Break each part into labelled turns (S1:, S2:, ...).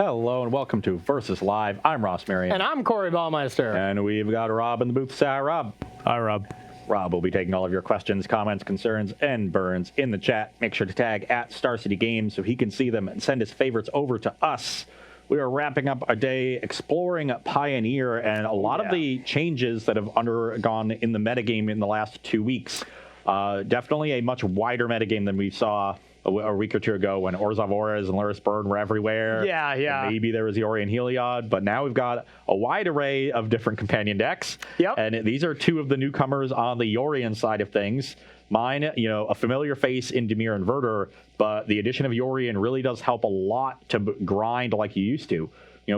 S1: Hello and welcome to Versus Live. I'm Ross Marion.
S2: And I'm Corey Baumeister.
S1: And we've got Rob in the booth. Say hi, Rob.
S3: Hi, Rob.
S1: Rob will be taking all of your questions, comments, concerns, and burns in the chat. Make sure to tag at Star City Games so he can see them and send his favorites over to us. We are wrapping up a day exploring Pioneer and a lot of the changes that have undergone in the metagame in the last 2 weeks. Definitely a much wider metagame than we saw a week or two ago when Orzhov Auras and Luris Burn were everywhere.
S2: Yeah.
S1: And maybe there was Yorion Heliod, but now we've got a wide array of different companion decks.
S2: Yep.
S1: And these are two of the newcomers on the Yorion side of things. Mine, a familiar face in Dimir Inverter, but the addition of Yorion really does help a lot to grind like you used to.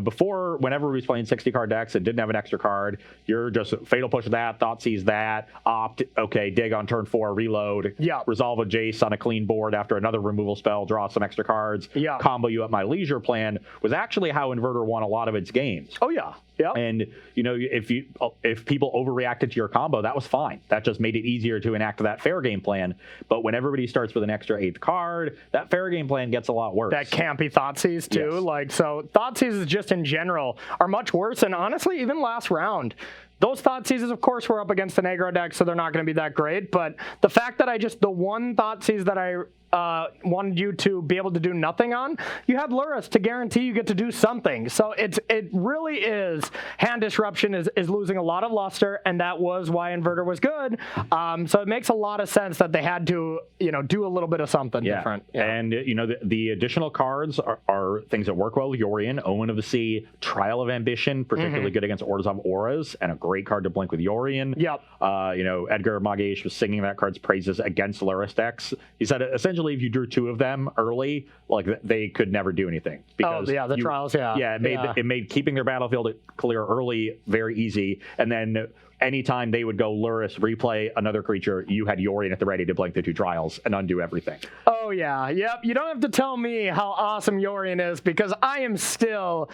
S1: Before, whenever we was playing 60-card decks and didn't have an extra card, you're just Fatal Push that, Thoughtseize that, opt, okay, dig on turn 4, reload, resolve a Jace on a clean board after another removal spell, draw some extra cards, combo you at my leisure plan, was actually how Inverter won a lot of its games.
S2: Oh, yeah. Yep.
S1: And, if people overreacted to your combo, that was fine. That just made it easier to enact that fair game plan. But when everybody starts with an extra 8th card, that fair game plan gets a lot worse.
S2: That campy Thoughtseize, too.
S1: Yes.
S2: So Thoughtseizes just in general are much worse. And honestly, even last round, those Thoughtseizes, of course, were up against an aggro deck, so they're not going to be that great. But the fact that the one Thoughtseize that I wanted you to be able to do nothing on, you had Luris to guarantee you get to do something. So it really is, hand disruption is losing a lot of luster, and that was why Inverter was good. So it makes a lot of sense that they had to do a little bit of something different. Yeah.
S1: And the additional cards are things that work well with Yorion. Owen of the Sea, Trial of Ambition, particularly good against Orzhov Auras, and a great card to blink with Yorion.
S2: Yep.
S1: Edgar Magash was singing that card's praises against Luris decks. He said essentially if you drew 2 of them early, like they could never do anything. Because
S2: the trials,
S1: it made keeping their battlefield clear early very easy, and then anytime they would go Luris, replay another creature, you had Yorion at the ready to blink the 2 trials and undo everything.
S2: Oh, yeah. Yep. You don't have to tell me how awesome Yorion is, because I am still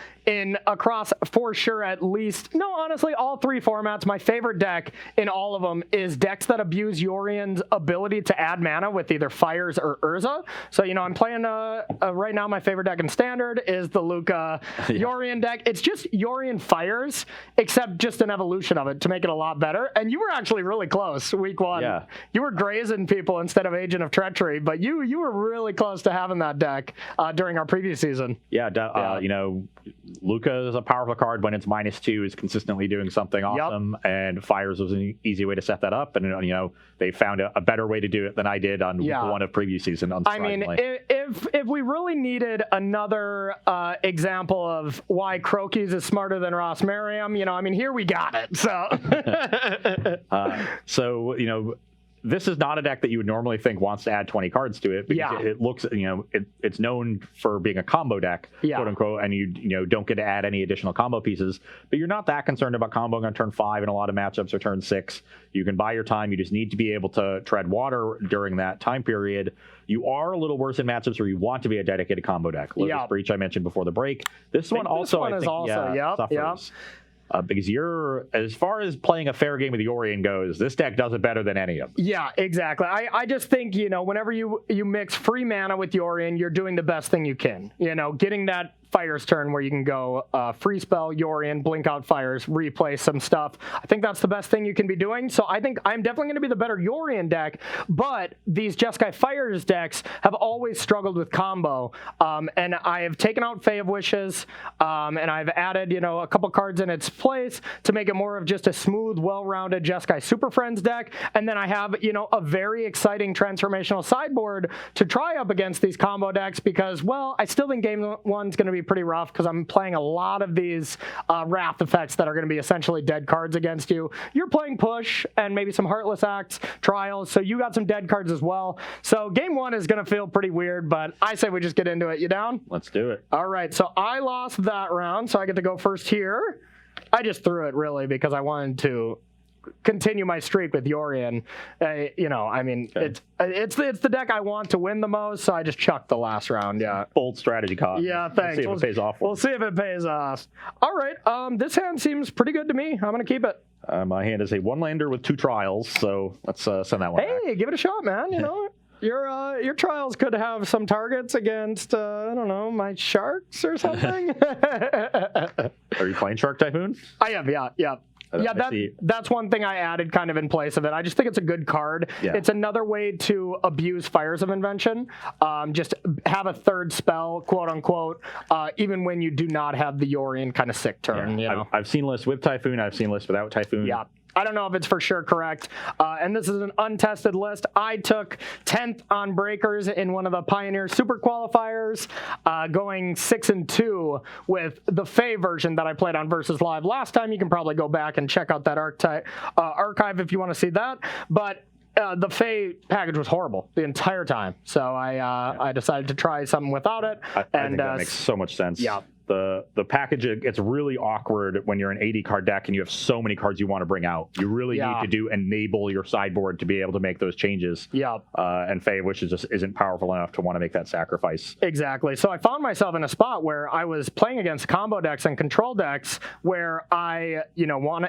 S2: across, for sure, at least, honestly, all 3 formats. My favorite deck in all of them is decks that abuse Yorion's ability to add mana with either Fires or Urza. So, I'm playing right now, my favorite deck in Standard is the Luca Yorion deck. It's just Yorion Fires, except just an evolution of it to make it a lot better. And you were actually really close week 1.
S1: Yeah.
S2: You were grazing people instead of Agent of Treachery, but you were really close to having that deck during our previous season.
S1: Luca is a powerful card when it's -2, is consistently doing something awesome, and Fires was an easy way to set that up. And they found a better way to do it than I did on week 1 of previous season.
S2: I mean, if we really needed another example of why Crokies is smarter than Ross Merriam, here we got it. So, this is not a deck that you would normally think wants to add 20 cards to it, because it looks, it's known for being a combo deck, quote unquote, and you don't get to add any additional combo pieces, but you're not that concerned about comboing on turn 5 in a lot of matchups, or turn 6. You can buy your time. You just need to be able to tread water during that time period. You are a little worse in matchups where you want to be a dedicated combo deck. Lotus Breach I mentioned before the break. This one also, I think, suffers. Because as far as playing a fair game with Yorion goes, this deck does it better than any of them. Yeah, exactly. I just think, whenever you mix free mana with Yorion, you're doing the best thing you can. Getting that Fires turn where you can go free spell, Yorion, blink out Fires, replay some stuff. I think that's the best thing you can be doing. So I think I'm definitely going to be the better Yorion deck, but these Jeskai Fires decks have always struggled with combo. And I have taken out Fae of Wishes, and I've added, a couple cards in its place to make it more of just a smooth, well-rounded Jeskai Super Friends deck. And then I have, a very exciting transformational sideboard to try up against these combo decks, because, I still think game 1's going to be pretty rough, because I'm playing a lot of these Wrath effects that are going to be essentially dead cards against you. You're playing Push and maybe some Heartless Acts, Trials, so you got some dead cards as well. So game 1 is going to feel pretty weird, but I say we just get into it. You down?
S1: Let's do it.
S2: All right, so I lost that round, so I get to go first here. I just threw it, really, because I wanted to continue my streak with Yorion. It's the deck I want to win the most, so I just chucked the last round. Yeah,
S1: bold strategy, caught.
S2: Yeah, thanks.
S1: We'll see if it pays off.
S2: We'll see if it pays off. All right, this hand seems pretty good to me. I'm gonna keep it.
S1: My hand is a 1-lander with 2 trials, so let's send that one back.
S2: Hey, give it a shot, man.
S3: Your trials could have some targets against, I don't know, my sharks or something.
S2: Are you playing Shark Typhoon?
S3: I am, yeah. That's one thing I added kind of in place of it. I just think it's a good card. Yeah. It's another way to abuse Fires of Invention. Just have a third spell, quote unquote, even when you do not have the Yorion kind of sick turn.
S2: Yeah.
S3: You know?
S2: I've seen lists with Typhoon. I've seen lists without Typhoon.
S3: Yeah. I don't know if it's for sure correct. And this is an untested list. I took 10th on Breakers in one of the Pioneer Super Qualifiers, going 6-2 with the Fae version that I played on Versus Live last time. You can probably go back and check out that archive if you want to see that. But the Fae package was horrible the entire time. So I decided to try something without it.
S2: I think that makes so much sense.
S3: Yeah.
S2: The package, it gets really awkward when you're an 80 card deck and you have so many cards you want to bring out. You really need to enable your sideboard to be able to make those changes.
S3: Yeah.
S2: And Fae, which just isn't powerful enough to want to make that sacrifice.
S3: Exactly. So I found myself in a spot where I was playing against combo decks and control decks where I,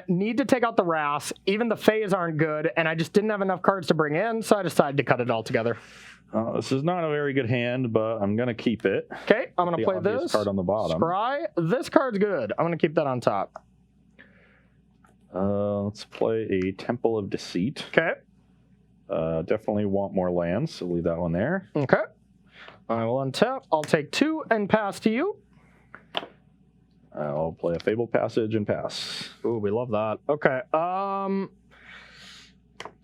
S3: need to take out the Wraths. Even the Faes aren't good, and I just didn't have enough cards to bring in, so I decided to cut it all together.
S2: This is not a very good hand, but I'm going to keep it.
S3: Okay, I'm going to play this.
S2: Card on the bottom.
S3: Scry. This card's good. I'm going to keep that on top.
S2: Let's play a Temple of Deceit.
S3: Okay.
S2: Definitely want more lands, so leave that one there.
S3: Okay. I will untap. I'll take 2 and pass to you.
S2: I'll play a Fabled Passage and pass.
S3: Ooh, we love that. Okay.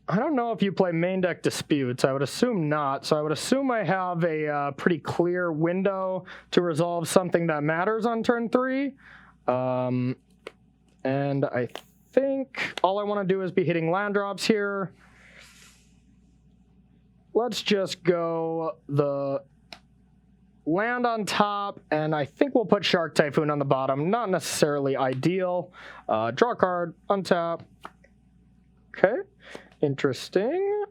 S3: I don't know if you play main deck Disputes. I would assume not. So I would assume I have a pretty clear window to resolve something that matters on turn 3. And I think all I want to do is be hitting land drops here. Let's just go the land on top, and I think we'll put Shark Typhoon on the bottom. Not necessarily ideal. Draw a card, untap. Okay. Interesting.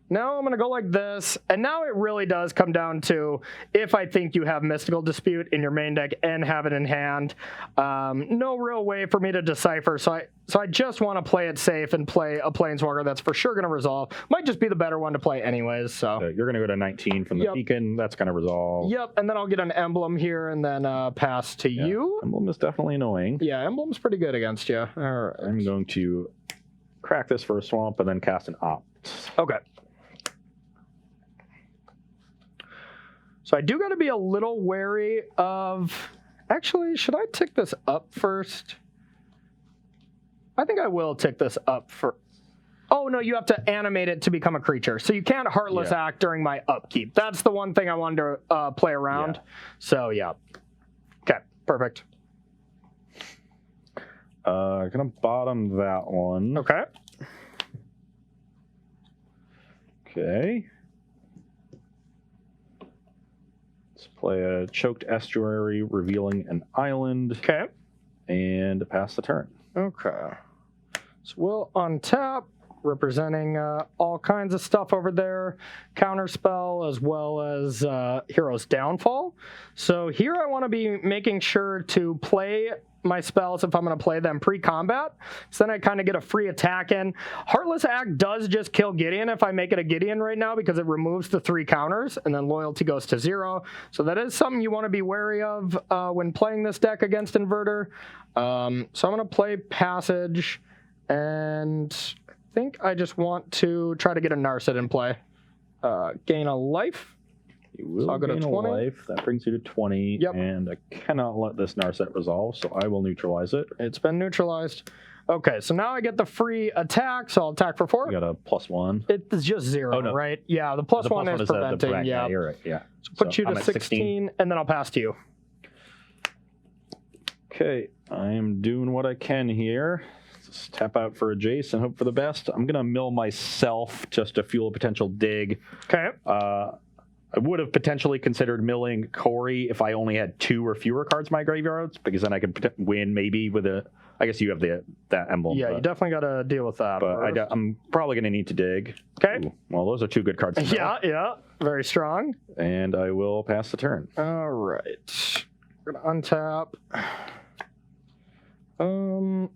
S3: Now I'm going to go like this, and now it really does come down to if I think you have Mystical Dispute in your main deck and have it in hand. No real way for me to decipher, so I just want to play it safe and play a Planeswalker that's for sure going to resolve. Might just be the better one to play anyways. So
S2: you're going to go to 19 from the Beacon. That's going to resolve.
S3: Yep, and then I'll get an Emblem here and then pass to you.
S2: Emblem is definitely annoying.
S3: Yeah, Emblem's pretty good against you. All right.
S2: I'm going to crack this for a swamp and then cast an Opt.
S3: Okay. So I do got to be a little wary of... Actually, should I tick this up first? I think I will tick this up for... Oh, no, you have to animate it to become a creature. So you can't Heartless Act during my upkeep. That's the one thing I wanted to play around. Yeah. So, yeah. Okay, perfect.
S2: Gonna bottom that one.
S3: Okay.
S2: Okay. Let's play a Choked Estuary, revealing an island.
S3: Okay.
S2: And pass the turn.
S3: Okay. So we'll untap, representing all kinds of stuff over there. Counterspell as well as Hero's Downfall. So here I want to be making sure to play my spells if I'm going to play them pre-combat. So then I kind of get a free attack in. Heartless Act does just kill Gideon if I make it a Gideon right now because it removes the 3 counters and then loyalty goes to 0. So that is something you want to be wary of when playing this deck against Inverter. So I'm going to play Passage, and I think I just want to try to get a Narset in play. Gain a life.
S2: You will gain a life. That brings you to 20.
S3: Yep.
S2: And I cannot let this Narset resolve, so I will neutralize it.
S3: It's been neutralized. Okay, so now I get the free attack, so I'll attack for 4.
S2: You got a +1.
S3: It's just 0, right? Yeah, the plus one is preventing. Yeah,
S2: you're right. Yeah.
S3: So put you to 16, and then I'll pass to you.
S2: Okay, I am doing what I can here. Just tap out for a Jace and hope for the best. I'm going to mill myself just to fuel a potential dig.
S3: Okay.
S2: I would have potentially considered milling Corey if I only had 2 or fewer cards in my graveyards, because then I could win maybe with a... I guess you have that emblem.
S3: Yeah, you definitely got to deal with that.
S2: But I'm probably going to need to dig.
S3: Okay.
S2: Ooh, well, those are 2 good cards.
S3: Yeah. Very strong.
S2: And I will pass the turn.
S3: All right. We're going to untap.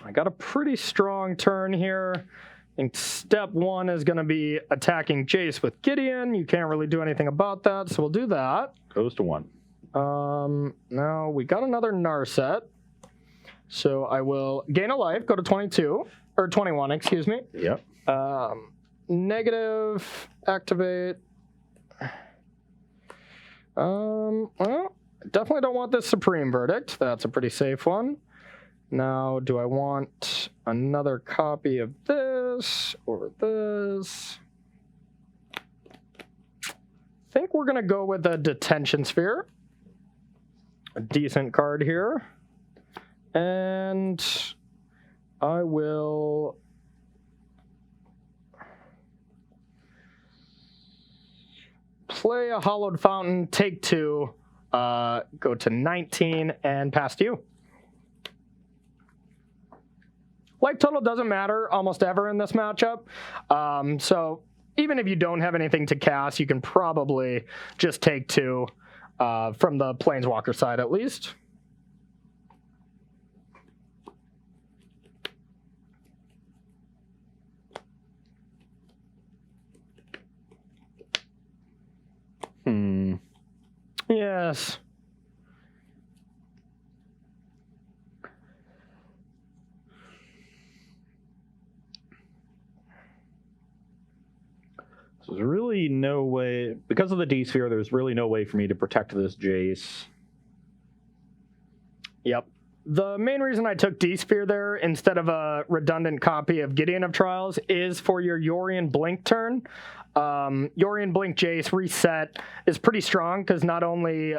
S3: I got a pretty strong turn here. think step 1 is going to be attacking Jace with Gideon. You can't really do anything about that, so we'll do that.
S2: Goes to 1.
S3: Now we got another Narset. So I will gain a life, go to 22, or 21, excuse me.
S2: Yep.
S3: Negative, activate. Well, definitely don't want this Supreme Verdict. That's a pretty safe one. Now, do I want another copy of this or this? I think we're going to go with a Detention Sphere. A decent card here. And I will play a Hallowed Fountain, take 2, go to 19, and pass to you. Life total doesn't matter almost ever in this matchup. So even if you don't have anything to cast, you can probably just take 2 from the Planeswalker side at least. Yes.
S2: So there's really no way, because of the D-Sphere, there's really no way for me to protect this Jace.
S3: Yep. The main reason I took D-Sphere there instead of a redundant copy of Gideon of Trials is for your Yorion Blink turn. Yorion Blink Jace reset is pretty strong because not only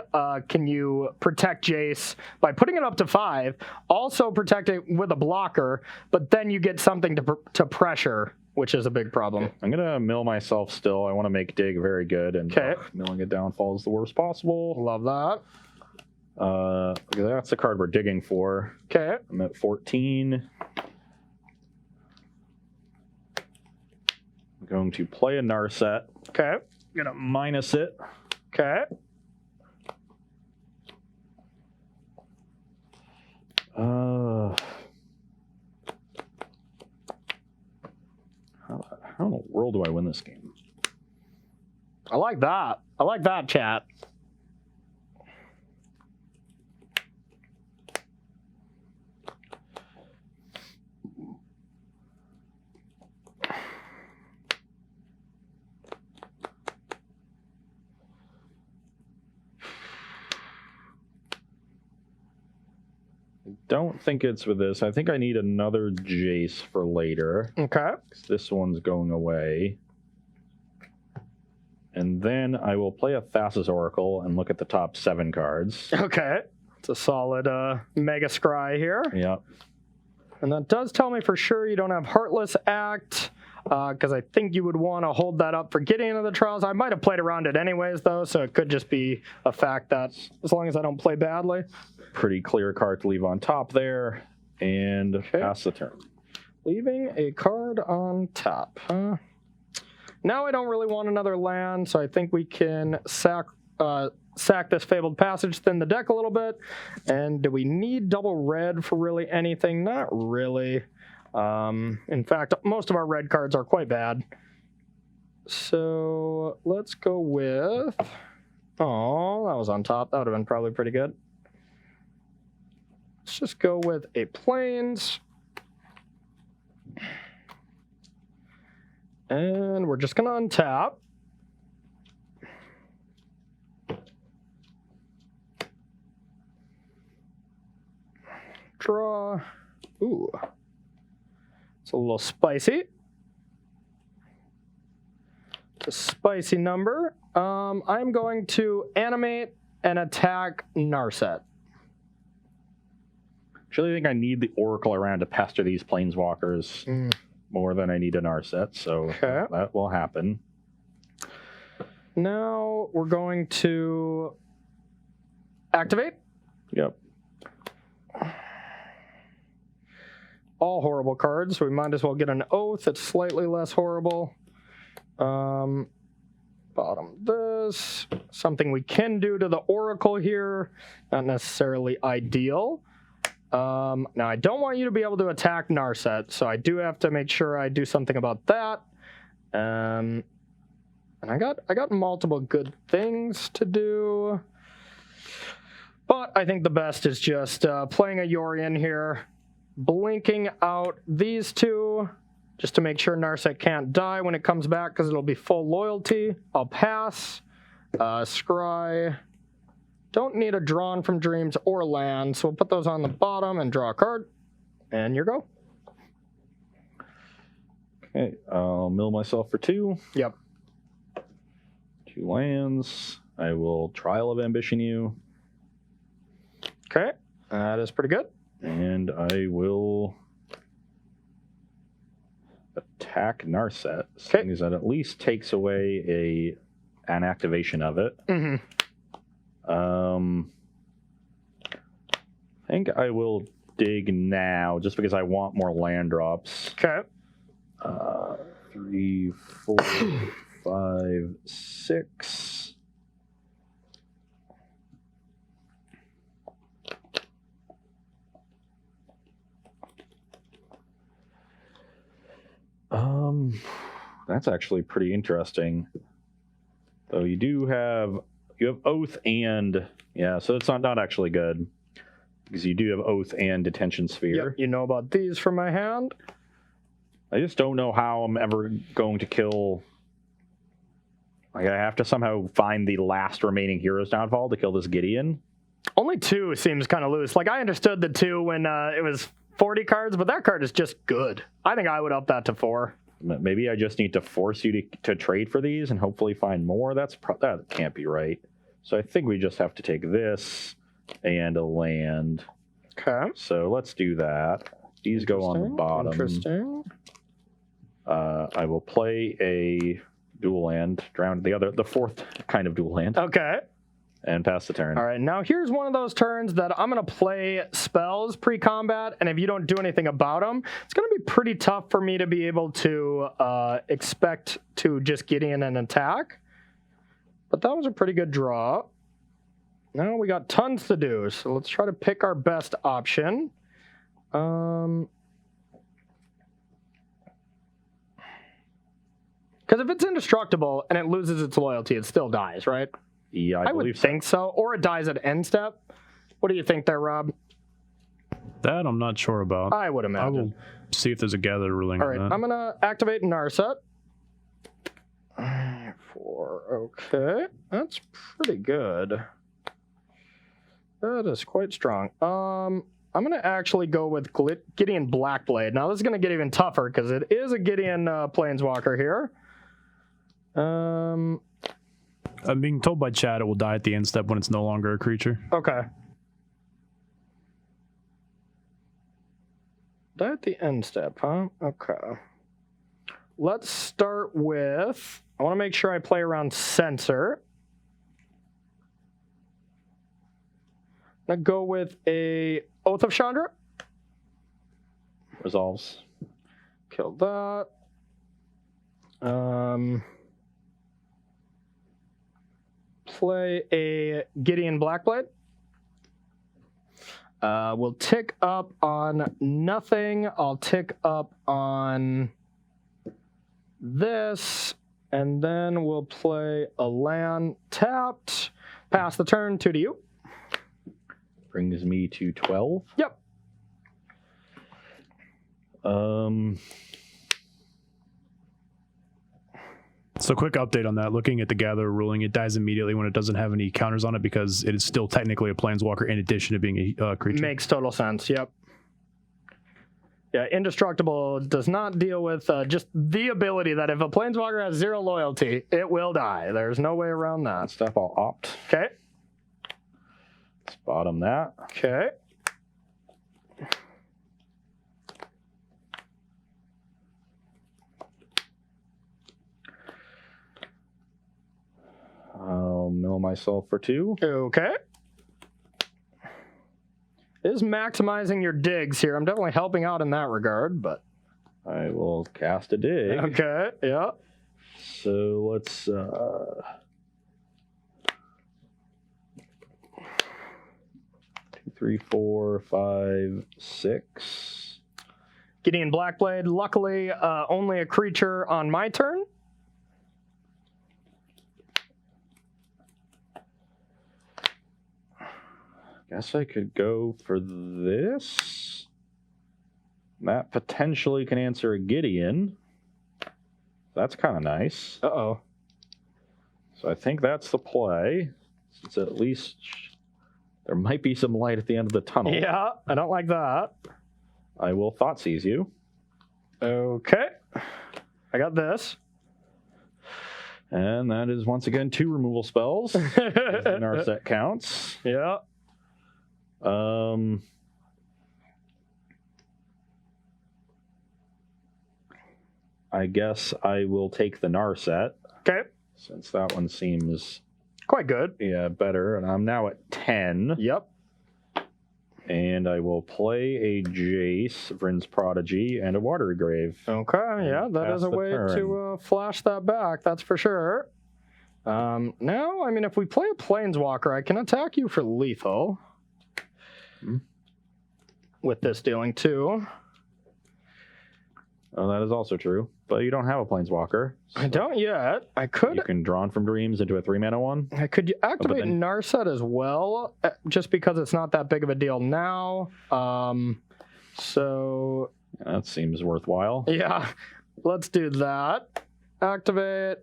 S3: can you protect Jace by putting it up to 5, also protect it with a blocker, but then you get something to pressure, which is a big problem.
S2: Okay. I'm going to mill myself still. I want to make Dig very good, and milling it downfall is the worst possible.
S3: Love that.
S2: That's the card we're digging for.
S3: Okay.
S2: I'm at 14. I'm going to play a Narset.
S3: Okay.
S2: I'm going to minus it.
S3: Okay.
S2: How in the world do I win this game?
S3: I like that. I like that, chat.
S2: Don't think it's with this. I think I need another Jace for later.
S3: Okay.
S2: This one's going away. And then I will play a Thassa's Oracle and look at the top 7 cards.
S3: Okay. It's a solid Mega Scry here.
S2: Yep.
S3: And that does tell me for sure you don't have Heartless Act, because I think you would want to hold that up for getting into the Trials. I might have played around it anyways, though, so it could just be a fact that as long as I don't play badly.
S2: Pretty clear card to leave on top there, and pass the turn.
S3: Leaving a card on top, huh? Now I don't really want another land, so I think we can sack this Fabled Passage, thin the deck a little bit. And do we need double red for really anything? Not really. In fact, most of our red cards are quite bad. So let's go with... Oh, that was on top. That would have been probably pretty good. Let's just go with a Plains. And we're just going to untap. Draw. Ooh. It's a little spicy. It's a spicy number. I'm going to animate and attack Narset.
S2: Actually, I think I need the Oracle around to pester these Planeswalkers more than I need an Narset, so that will happen.
S3: Now we're going to activate.
S2: Yep.
S3: All horrible cards, so we might as well get an Oath. It's slightly less horrible. Bottom this. Something we can do to the Oracle here. Not necessarily ideal. Now, I don't want you to be able to attack Narset, so I do have to make sure I do something about that. And I got multiple good things to do. But I think the best is just playing a Yorion here, blinking out these two, just to make sure Narset can't die when it comes back, because it'll be full loyalty. I'll pass. Scry. Don't need a Drawn from Dreams or land, so we'll put those on the bottom and draw a card. And your go.
S2: Okay, I'll mill myself for 2.
S3: Yep.
S2: 2 lands. I will Trial of Ambition you.
S3: Okay, that is pretty good.
S2: And I will attack Narset, seeing as that at least takes away an activation of it.
S3: Mm-hmm.
S2: I think I will dig now, just because I want more land drops.
S3: Okay.
S2: 3, 4, 5, 6. That's actually pretty interesting. Though you have Oath and so it's not actually good, because you do have Oath and Detention Sphere.
S3: Yep, you know about these from my hand.
S2: I just don't know how I'm ever going to kill. Like, I have to somehow find the last remaining Hero's Downfall to kill this Gideon.
S3: Only 2 seems kind of loose. Like, I understood the 2 when it was 40 cards, but that card is just good. I think I would up that to 4.
S2: Maybe I just need to force you to trade for these and hopefully find more. That can't be right. So I think we just have to take this and a land.
S3: Okay.
S2: So let's do that. These go on the bottom.
S3: Interesting.
S2: I will play a dual land, drown the 4th kind of dual land.
S3: Okay.
S2: And pass the turn.
S3: All right, now here's one of those turns that I'm going to play spells pre-combat, and if you don't do anything about them, it's going to be pretty tough for me to be able to expect to just get in and attack. But that was a pretty good draw. Now we got tons to do, so let's try to pick our best option. Because if it's indestructible and it loses its loyalty, it still dies, right?
S2: Yeah,
S3: I would think so. Or it dies at end step. What do you think there, Rob?
S4: That I'm not sure about.
S3: I would imagine.
S4: I will see if there's a gather ruling
S3: All right,
S4: on that.
S3: I'm going to activate Narset. 4. Okay. That's pretty good. That is quite strong. I'm going to actually go with Gideon Blackblade. Now, this is going to get even tougher because it is a Gideon Planeswalker here.
S4: I'm being told by chat it will die at the end step when it's no longer a creature.
S3: Okay. Die at the end step, huh? Okay. Let's start with... I want to make sure I play around Censor. I'm going to go with a Oath of Chandra.
S2: Resolves.
S3: Kill that. Play a Gideon Blackblade. We'll tick up on nothing. I'll tick up on this, and then we'll play a land tapped. Pass the turn, 2 to you.
S2: Brings me to 12.
S3: Yep.
S4: So quick update on that. Looking at the gather ruling, it dies immediately when it doesn't have any counters on it because it is still technically a planeswalker in addition to being a creature.
S3: Makes total sense. Yep. Yeah, indestructible does not deal with just the ability that if a planeswalker has 0 loyalty, it will die. There's no way around that.
S2: Stuff I'll opt.
S3: Okay.
S2: Let's bottom that.
S3: Okay.
S2: I'll mill myself for 2.
S3: Okay. It is maximizing your digs here. I'm definitely helping out in that regard, but...
S2: I will cast a dig.
S3: Okay, yeah.
S2: So let's... 3, 4, 5, 6.
S3: Gideon Blackblade, luckily only a creature on my turn.
S2: Guess I could go for this. That potentially can answer a Gideon. That's kind of nice.
S3: Uh-oh.
S2: So I think that's the play. Since at least there might be some light at the end of the tunnel.
S3: Yeah, I don't like that.
S2: I will Thoughtseize you.
S3: Okay. I got this.
S2: And that is once again 2 removal spells. In our set counts.
S3: Yeah.
S2: I guess I will take the Narset.
S3: Okay.
S2: Since that one seems
S3: quite good.
S2: Yeah, better. And I'm now at 10.
S3: Yep.
S2: And I will play a Jace, Vryn's Prodigy, and a Watery Grave.
S3: Okay, yeah, that is a way to flash that back, that's for sure. Now, I mean, if we play a Planeswalker, I can attack you for lethal. With this dealing 2.
S2: Oh, that is also true. But you don't have a Planeswalker.
S3: So I don't yet. I could.
S2: You can Drawn from Dreams into a 3-mana one.
S3: I could activate Narset as well, just because it's not that big of a deal now. So.
S2: That seems worthwhile.
S3: Yeah, let's do that. Activate.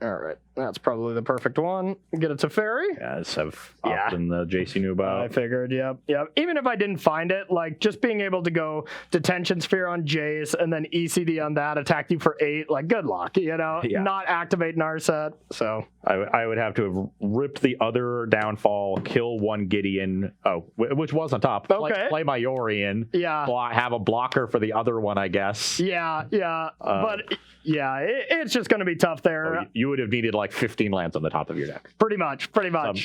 S3: All right, that's probably the perfect one. Get it to Fairy.
S2: Yeah, I just have often the Jace you knew about.
S3: I figured, yep. Even if I didn't find it, like just being able to go Detention Sphere on Jace and then ECD on that, attack you for 8, like good luck, you know? Yeah. Not activate Narset, so.
S2: I would have to have ripped the other downfall, kill one Gideon, which was on top.
S3: Okay.
S2: Play my Yorion.
S3: Yeah.
S2: Have a blocker for the other one, I guess.
S3: Yeah. But yeah, it's just going to be tough there.
S2: You would have needed like 15 lands on the top of your deck.
S3: Pretty much.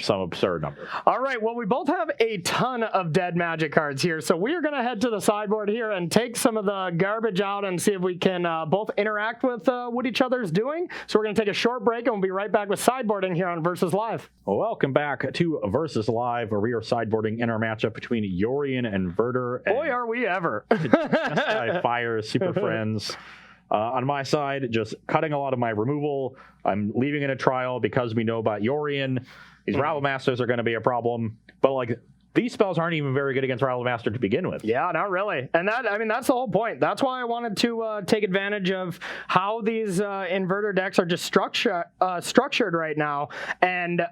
S2: Some absurd number.
S3: All right, well, we both have a ton of dead Magic cards here, so we are going to head to the sideboard here and take some of the garbage out and see if we can both interact with what each other's doing. So we're going to take a short break, and we'll be right back with sideboarding here on Versus Live.
S2: Welcome back to Versus Live, where we are sideboarding in our matchup between Yorion and Inverter.
S3: Boy, are we ever.
S2: Jeskai Fire, Super Friends. On my side, just cutting a lot of my removal. I'm leaving in a trial because we know about Yorion. These Rabble Masters are going to be a problem. But like these spells aren't even very good against Rabble Master to begin with.
S3: Yeah, not really. And that's the whole point. That's why I wanted to take advantage of how these Inverter decks are just structured right now. And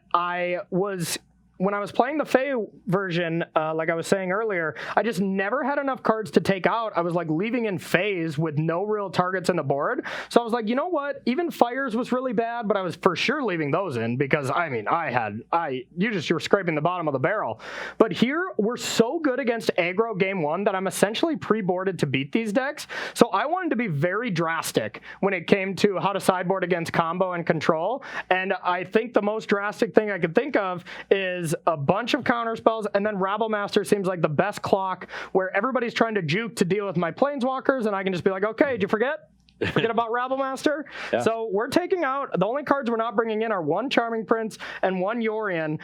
S3: when I was playing the Fae version, like I was saying earlier, I just never had enough cards to take out. I was like leaving in Faes with no real targets in the board. So I was like, you know what? Even Fires was really bad, but I was for sure leaving those in because you were scraping the bottom of the barrel. But here we're so good against aggro game 1 that I'm essentially pre-boarded to beat these decks. So I wanted to be very drastic when it came to how to sideboard against combo and control. And I think the most drastic thing I could think of is a bunch of counter spells, and then Rabble Master seems like the best clock where everybody's trying to juke to deal with my Planeswalkers, and I can just be like, okay, did you forget? Forget about Rabble Master. Yeah. So we're taking out, the only cards we're not bringing in are 1 Charming Prince and 1 Yorion.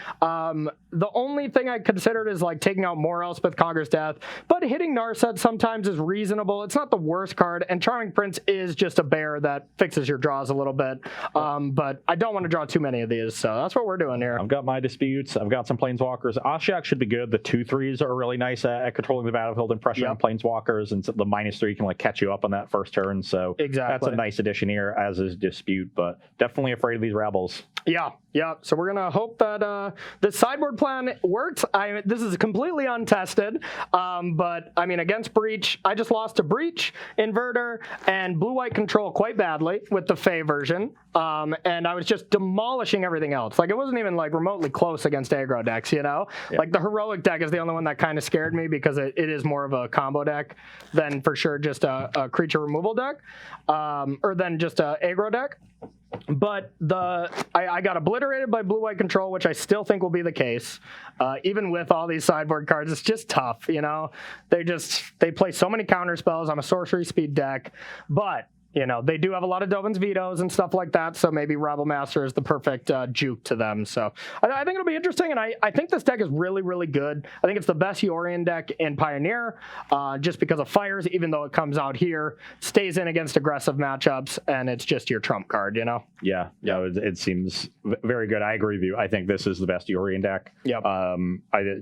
S3: The only thing I considered is like taking out more Elspeth Conquers Death, but hitting Narset sometimes is reasonable. It's not the worst card, and Charming Prince is just a bear that fixes your draws a little bit. But I don't want to draw too many of these, so that's what we're doing here.
S2: I've got my disputes. I've got some Planeswalkers. Ashiok should be good. The 2/3s are really nice at controlling the battlefield and pressure on Planeswalkers, and the -3 can like catch you up on that first turn, so
S3: exactly.
S2: That's a nice addition here, as is Dispute, but definitely afraid of these Rabbles.
S3: Yeah. So we're going to hope that the sideboard plan works. This is completely untested, but I mean, against Breach, I just lost to Breach, Inverter, and Blue-White Control quite badly with the Fae version, and I was just demolishing everything else. Like, it wasn't even like remotely close against aggro decks, you know? Yeah. Like, the Heroic deck is the only one that kind of scared me because it is more of a combo deck than for sure just a creature removal deck, or than just a aggro deck. But I got obliterated by Blue-White Control, which I still think will be the case. Even with all these sideboard cards, it's just tough, you know? They play so many counter spells. I'm a sorcery speed deck. But You know, they do have a lot of Dovin's vetoes and stuff like that, so maybe Rebel Master is the perfect juke to them. So I think it'll be interesting, and I think this deck is really, really good. I think it's the best Yorion deck in Pioneer, just because of fires, even though it comes out here, stays in against aggressive matchups, and it's just your trump card, you know?
S2: Yeah, it seems very good. I agree with you. I think this is the best Yorion deck.
S3: Yep.
S2: I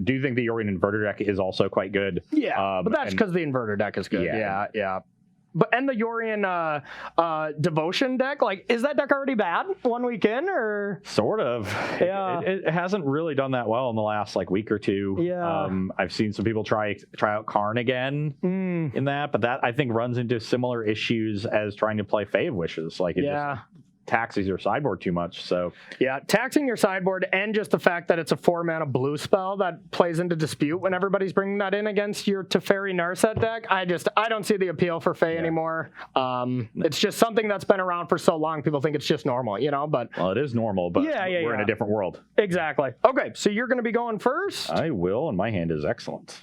S2: do think the Yorion Inverter deck is also quite good.
S3: Yeah, but that's because the Inverter deck is good. Yeah. But and the Yorion Devotion deck, like, is that deck already bad 1 week in, or
S2: sort of?
S3: Yeah,
S2: it hasn't really done that well in the last week or two.
S3: Yeah,
S2: I've seen some people try out Karn again in that, but that I think runs into similar issues as trying to play Fae of Wishes. Like, it just taxes your sideboard too much. So
S3: yeah, taxing your sideboard, and just the fact that it's a 4-mana blue spell that plays into Dispute when everybody's bringing that in against your Teferi Narset deck. I don't see the appeal for Fae anymore. It's just something that's been around for so long, people think it's just normal, you know. But
S2: well, it is normal, but we're in a different world.
S3: Exactly. Okay, so you're going to be going first.
S2: I will, and my hand is excellent.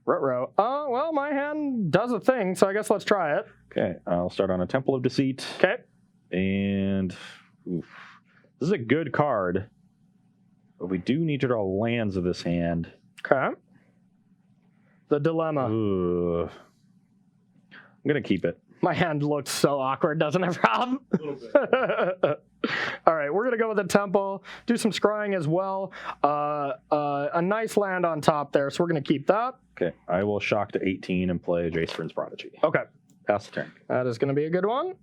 S3: Ruh-roh. Well, my hand does a thing, so I guess let's try it.
S2: Okay, I'll start on a Temple of Deceit.
S3: Okay.
S2: And this is a good card, but we do need to draw lands of this hand.
S3: Okay. The dilemma.
S2: I'm going to keep it.
S3: My hand looks so awkward, doesn't it, Rob? A little bit. All right, we're going to go with the Temple, do some scrying as well. A nice land on top there, so we're going to keep that.
S2: Okay, I will shock to 18 and play Jace Prodigy.
S3: Okay.
S2: Pass the turn.
S3: That is going to be a good one.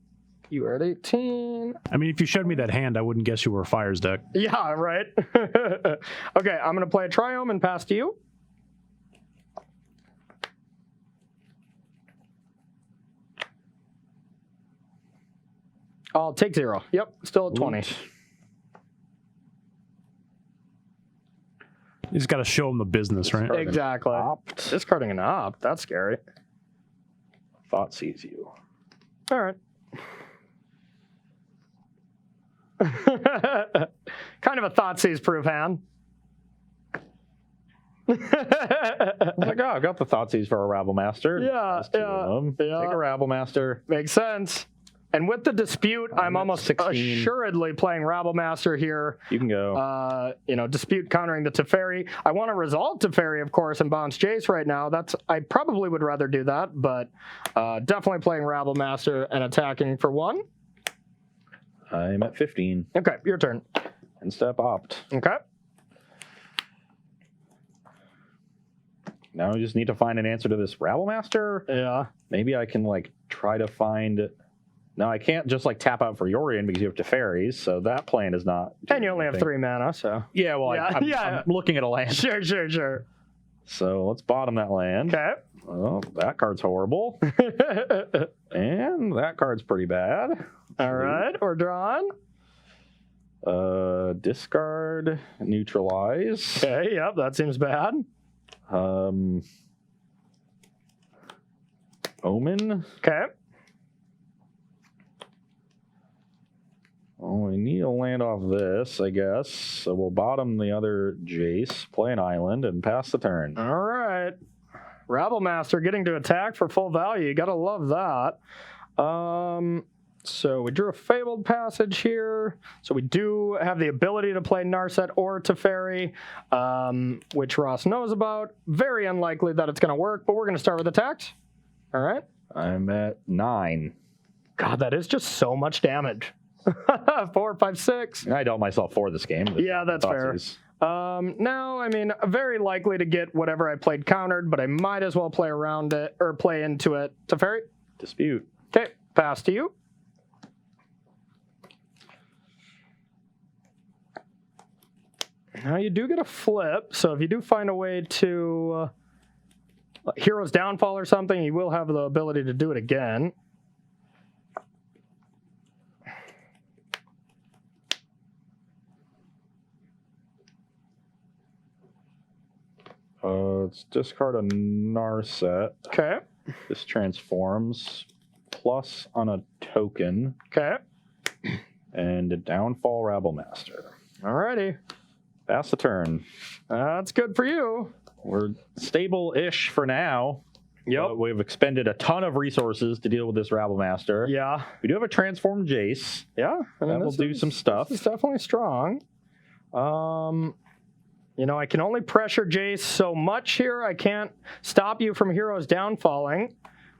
S3: You are at 18.
S4: I mean, if you showed me that hand, I wouldn't guess you were a Fires deck.
S3: Yeah, right. Okay, I'm going to play a Triome and pass to you. I'll take 0. Yep, still at 20.
S4: You just got to show them the business, right?
S3: Exactly. Discarding an opt. That's scary.
S2: Thought sees you.
S3: All right. Kind of a Thoughtseize proof hand.
S2: I was like, oh, I've got the Thoughtseize for a Rabble Master.
S3: Yeah.
S2: Take a Rabble Master.
S3: Makes sense. And with the Dispute, I'm almost 16. Assuredly playing Rabble Master here.
S2: You can go.
S3: Dispute countering the Teferi. I want to resolve Teferi, of course, and bounce Jace right now. I probably would rather do that, but definitely playing Rabble Master and attacking for 1.
S2: I'm at 15.
S3: Okay, your turn.
S2: And step opt.
S3: Okay.
S2: Now I just need to find an answer to this Rabble Master.
S3: Yeah.
S2: Maybe I can try to find. No, I can't just tap out for Yorion because you have Teferis, so that plan is not.
S3: And you only have 3 mana, so.
S2: Yeah, well, I'm looking at a land.
S3: Sure.
S2: So let's bottom that land.
S3: Okay.
S2: Well, that card's horrible. And that card's pretty bad.
S3: All right, we're drawn.
S2: Discard, neutralize.
S3: Okay, yep, that seems bad.
S2: Omen.
S3: Okay.
S2: Oh, we need a land off this, I guess. So we'll bottom the other Jace, play an island, and pass the turn.
S3: All right. Rabble Master getting to attack for full value. You gotta love that. So we drew a Fabled Passage here. So we do have the ability to play Narset or Teferi, which Ross knows about. Very unlikely that it's going to work, but we're going to start with attacks. All right.
S2: I'm at 9.
S3: God, that is just so much damage. 4, 5, 6.
S2: I dealt myself for this game.
S3: Yeah, that's fair. Now, I mean, very likely to get whatever I played countered, but I might as well play around it or play into it. Teferi?
S2: Dispute.
S3: Okay, pass to you. Now you do get a flip, so if you do find a way to Hero's Downfall or something, you will have the ability to do it again.
S2: Let's discard a Narset.
S3: Okay.
S2: This transforms. Plus on a token.
S3: Okay.
S2: And a Downfall Rabble Master.
S3: Alrighty.
S2: Pass the turn.
S3: That's good for you.
S2: We're stable-ish for now.
S3: Yep.
S1: We've expended a ton of resources to deal with this Rabble Master.
S3: Yeah.
S1: We do have a transformed Jace.
S3: Yeah. I mean,
S1: That will do some stuff.
S3: This is definitely strong. You know, I can only pressure Jace so much here. I can't stop you from heroes downfalling,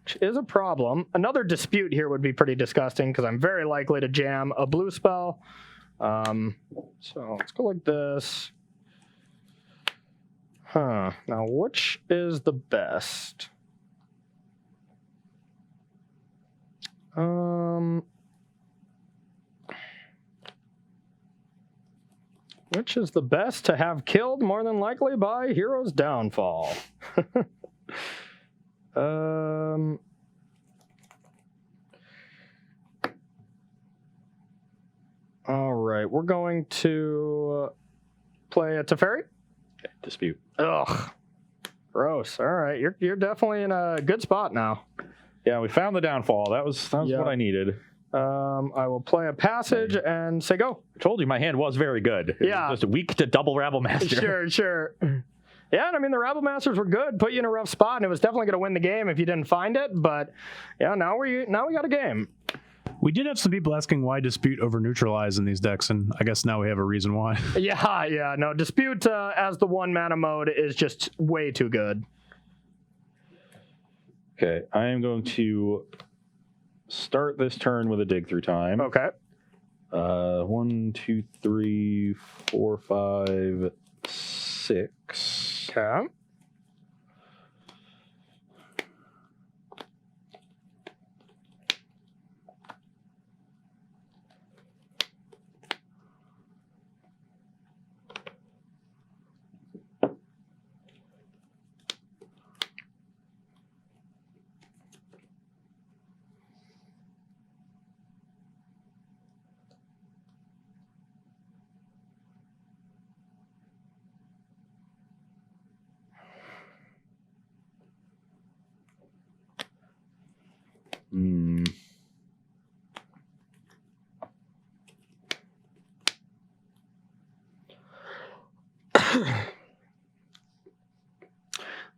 S3: which is a problem. Another dispute here would be pretty disgusting because I'm very likely to jam a blue spell. So let's go like this. Now, which is the best? Which is the best to have killed more than likely by hero's downfall? All right, we're going to play a Teferi.
S1: Okay, dispute.
S3: Ugh, gross. All right, you're definitely in a good spot now.
S1: Yeah, we found the downfall. That was what I needed.
S3: I will play a passage and say go.
S1: I told you my hand was very good. It was just weak to double Rabble Master.
S3: Sure. Yeah, and I mean, the Rabble Masters were good, put you in a rough spot, and it was definitely going to win the game if you didn't find it, but yeah, now we got a game.
S4: We did have some people asking why Dispute over Neutralize in these decks, and I guess now we have a reason why.
S3: Yeah, no, Dispute as the 1-mana mode is just way too good.
S1: Okay, I am going to start this turn with a dig through time.
S3: Okay.
S1: 1, 2, 3, 4, 5, 6.
S3: Okay.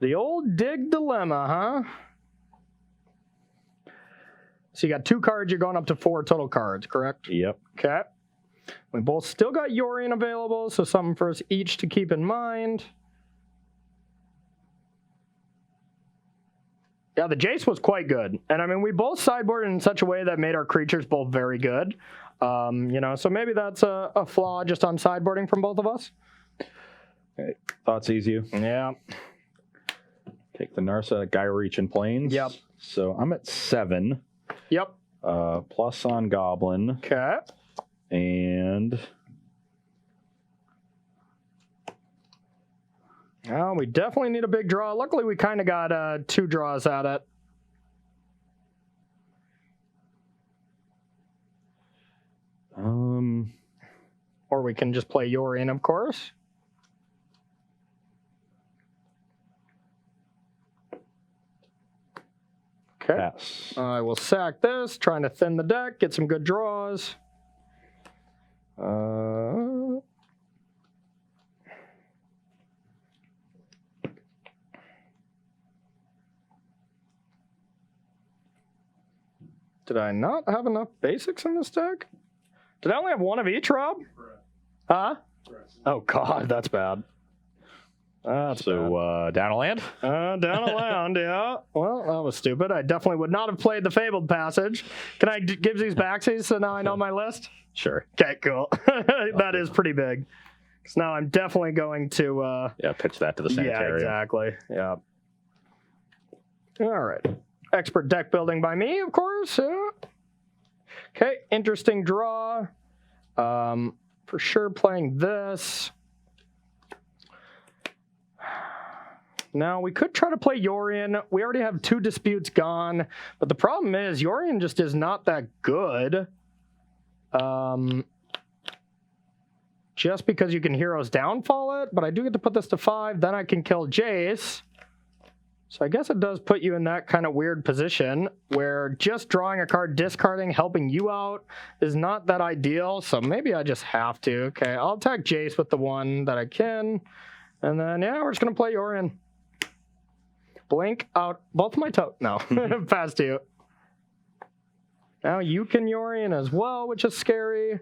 S3: The old dig dilemma, huh? So you got 2 cards, you're going up to 4 total cards, correct?
S1: Yep.
S3: Okay. We both still got Yorion available, so something for us each to keep in mind. Yeah, the Jace was quite good. And I mean, we both sideboarded in such a way that made our creatures both very good. You know, so maybe that's a flaw just on sideboarding from both of us.
S1: Okay. Thoughts easy.
S3: Yeah.
S1: Take the Narsa, Gyro Reach, and Plains.
S3: Yep.
S1: So I'm at 7.
S3: Yep.
S1: Plus on Goblin.
S3: Okay.
S1: And
S3: well, we definitely need a big draw. Luckily, we kind of got 2 draws at it. Or we can just play Yorion, of course. Okay.
S1: pass.
S3: I will sack this, trying to thin the deck, get some good draws. Did I not have enough basics in this deck? Did I only have 1 of each, Rob? Huh? Oh, God, that's bad.
S1: Down a land?
S3: Down a land, yeah. Well, that was stupid. I definitely would not have played the Fabled Passage. Can I give these backsies so now I know my list?
S1: Sure.
S3: Okay, cool. That is pretty big. So now I'm definitely going to...
S1: pitch that to the sanitarium.
S3: Yeah, exactly. Yeah. All right. Expert deck building by me, of course. Yeah. Okay, interesting draw. For sure playing this. Now, we could try to play Yorion. We already have 2 disputes gone, but the problem is Yorion just is not that good. Just because you can Heroes Downfall it, but I do get to put this to 5, then I can kill Jace. So I guess it does put you in that kind of weird position where just drawing a card, discarding, helping you out is not that ideal, so maybe I just have to. Okay, I'll attack Jace with the 1 that I can, and then, yeah, we're just going to play Yorion. Blink out both my toe. No, past you. Now you can Yorion as well, which is scary.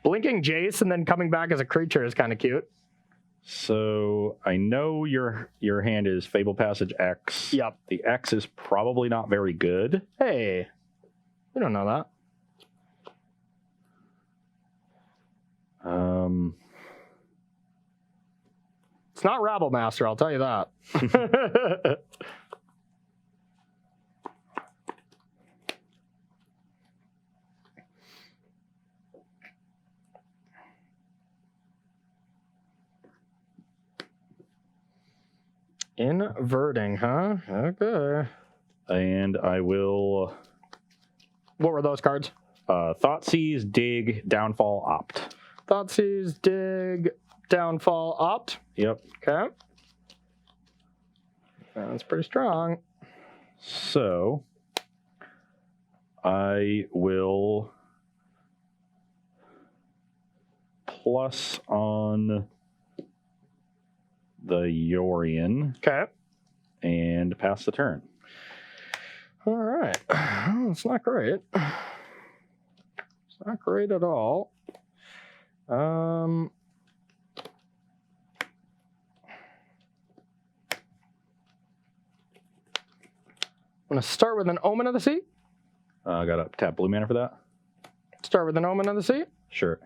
S3: Blinking Jace and then coming back as a creature is kind of cute.
S2: So I know your hand is Fable Passage X.
S3: Yep.
S2: The X is probably not very good.
S3: Hey, we don't know that. It's not Rabble Master, I'll tell you that. Inverting, huh? Okay.
S2: And I will...
S3: What were those cards?
S2: Thoughtseize, Dig, Downfall, Opt.
S3: Thoughtseize, Dig, Downfall, Opt.
S2: Yep.
S3: Okay. That's pretty strong.
S2: So I will plus on the Yorion.
S3: Okay.
S2: And pass the turn.
S3: All right. Well, it's not great. It's not great at all. I'm going to start with an Omen of the Sea.
S2: I got to tap blue mana for that.
S3: Start with an Omen of the Sea.
S2: Sure.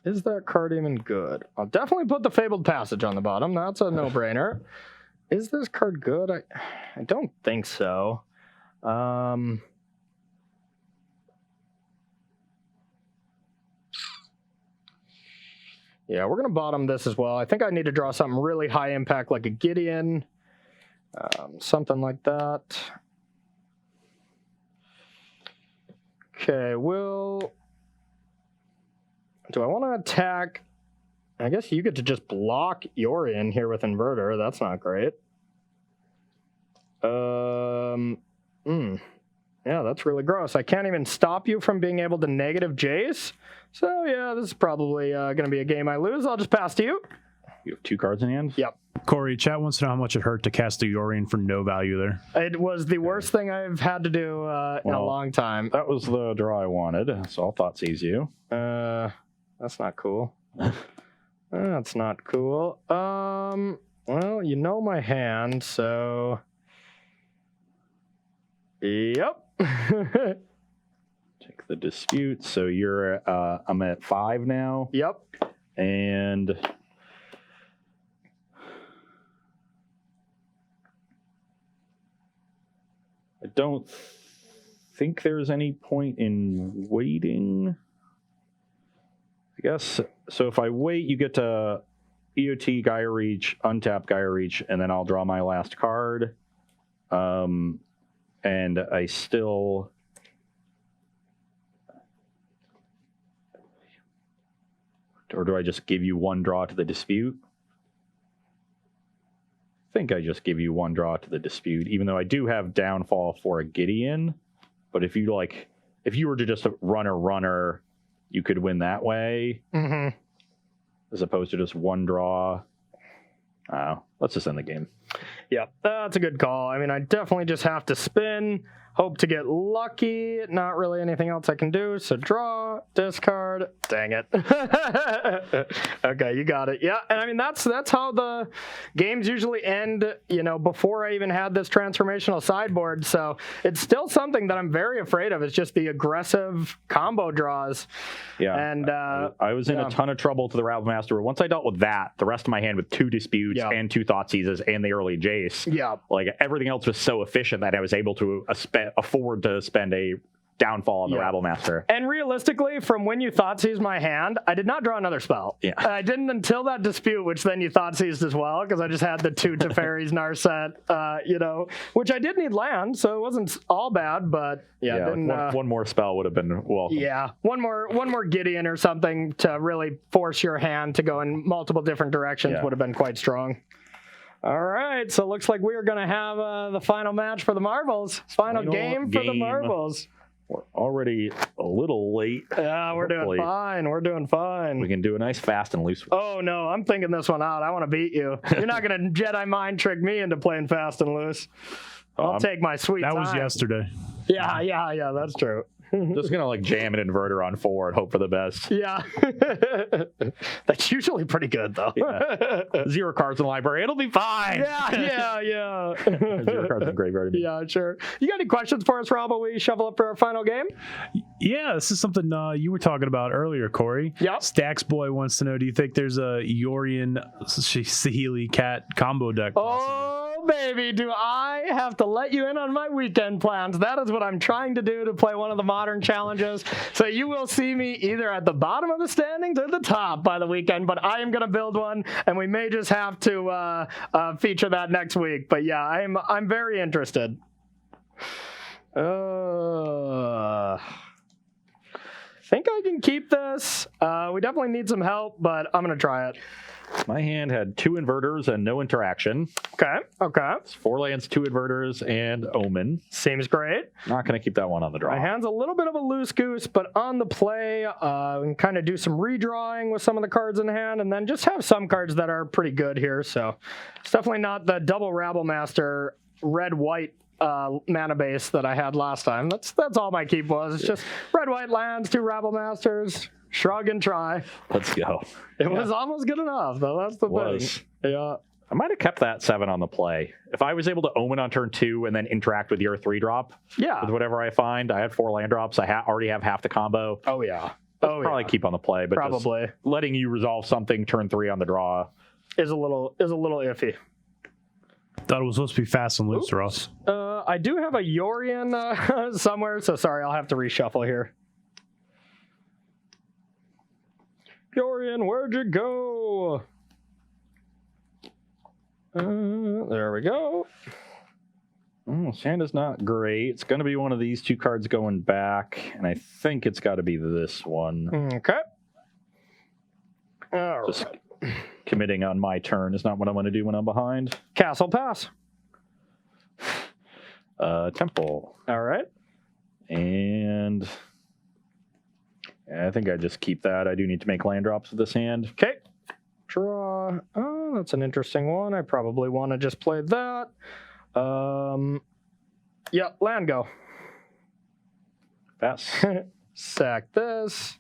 S3: Is that card even good? I'll definitely put the Fabled Passage on the bottom. That's a no-brainer. Is this card good? I don't think so. Yeah, we're going to bottom this as well. I think I need to draw something really high impact like a Gideon. Something like that. Okay, do I want to attack? I guess you get to just block Yorion here with Inverter. That's not great. Yeah, that's really gross. I can't even stop you from being able to negative Jace. So yeah, this is probably going to be a game I lose. I'll just pass to you.
S2: You have 2 cards in hand?
S3: Yep.
S4: Corey, chat wants to know how much it hurt to cast the Yorion for no value there.
S3: It was the worst thing I've had to do in a long time.
S2: That was the draw I wanted, so I'll Thoughtseize you.
S3: That's not cool. That's not cool. Well, you know my hand, so... Yep.
S2: Take the dispute. So you're, I'm at 5 now.
S3: Yep.
S2: And I don't think there's any point in waiting. I guess, so if I wait, you get to EOT, Gaia Reach, untap Gaia Reach, and then I'll draw my last card. And I still... Or do I just give you 1 draw to the dispute? I think I just give you 1 draw to the dispute, even though I do have Downfall for a Gideon. But if you were to just run a runner, you could win that way.
S3: Mm-hmm.
S2: As opposed to just 1 draw. Let's just end the game.
S3: Yeah, that's a good call. I mean, I definitely just have to spin, hope to get lucky. Not really anything else I can do. So draw, discard. Dang it. Okay, you got it. Yeah, and I mean, that's how the games usually end, before I even had this transformational sideboard. So it's still something that I'm very afraid of. It's just the aggressive combo draws.
S2: Yeah,
S3: and
S2: I was in a ton of trouble to the Rabble Master. Once I dealt with that, the rest of my hand with 2 disputes and 2 Thoughtseizes and the early Jace, like everything else was so efficient that I was able to afford to spend a Downfall on the Rabble Master.
S3: And realistically, from when you Thoughtseize my hand, I did not draw another spell.
S2: Yeah.
S3: I didn't until that dispute, which then you Thoughtseized as well, because I just had the 2 Teferi's Narset, which I did need land, so it wasn't all bad, but
S2: one more spell would have been welcome.
S3: Yeah, one more Gideon or something to really force your hand to go in multiple different directions would have been quite strong. All right, so it looks like we are going to have the final match for the Marbles. Final game for the Marbles.
S1: We're already a little late.
S3: Yeah, we're doing fine. We're doing fine.
S1: We can do a nice fast and loose.
S3: Oh, no, I'm thinking this one out. I want to beat you. You're not going to Jedi mind trick me into playing fast and loose. I'll take my sweet time.
S4: That was yesterday.
S3: Yeah, that's true.
S1: Just going to like jam an inverter on 4 and hope for the best.
S3: Yeah. That's usually pretty good, though.
S1: Yeah. 0 cards in the library. It'll be fine.
S3: Yeah.
S1: 0 cards in the graveyard.
S3: Yeah, sure. You got any questions for us, Rob, while we shuffle up for our final game?
S4: Yeah, this is something you were talking about earlier, Corey.
S3: Yeah.
S4: Stacks Boy wants to know, do you think there's a Yorion Saheeli Cat combo deck possible?
S3: Oh, baby, do I have to let you in on my weekend plans. That is what I'm trying to do to play one of the modern challenges. So you will see me either at the bottom of the standings or the top by the weekend, but I am going to build one, and we may just have to feature that next week. But yeah, I'm very interested. Think I can keep this. We definitely need some help, but I'm going to try it.
S1: My hand had 2 inverters and no interaction.
S3: Okay.
S1: It's 4 lands, 2 inverters, and Omen.
S3: Seems great.
S1: Not going to keep that one on the draw.
S3: My hand's a little bit of a loose goose, but on the play, we can kind of do some redrawing with some of the cards in hand, and then just have some cards that are pretty good here. So it's definitely not the double Rabble Master red-white mana base that I had last time. That's all my keep was. It's just red-white lands, 2 Rabble Masters. Shrug and try.
S1: Let's go.
S3: It was almost good enough, though. That's the thing. Yeah.
S1: I might have kept that 7 on the play. If I was able to Omen on turn 2 and then interact with your 3-drop with whatever I find. I had 4 land drops. I already have half the combo.
S3: Oh, yeah.
S1: Probably keep on the play, but
S3: probably
S1: just letting you resolve something turn 3 on the draw
S3: is a little iffy.
S4: Thought it was supposed to be fast and loose, Ross.
S3: I do have a Yorion somewhere, so sorry, I'll have to reshuffle here. Yorion, where'd you go? There we go.
S1: Santa's not great. It's going to be one of these 2 cards going back, and I think it's got to be this one.
S3: Okay. All
S1: Just
S3: right.
S1: committing on my turn is not what I want to do when I'm behind.
S3: Castle pass.
S1: Temple.
S3: All right.
S1: And I think I just keep that. I do need to make land drops with this hand.
S3: Okay. Draw. Oh, that's an interesting one. I probably want to just play that. Yeah, land go.
S1: Pass.
S3: Sack this.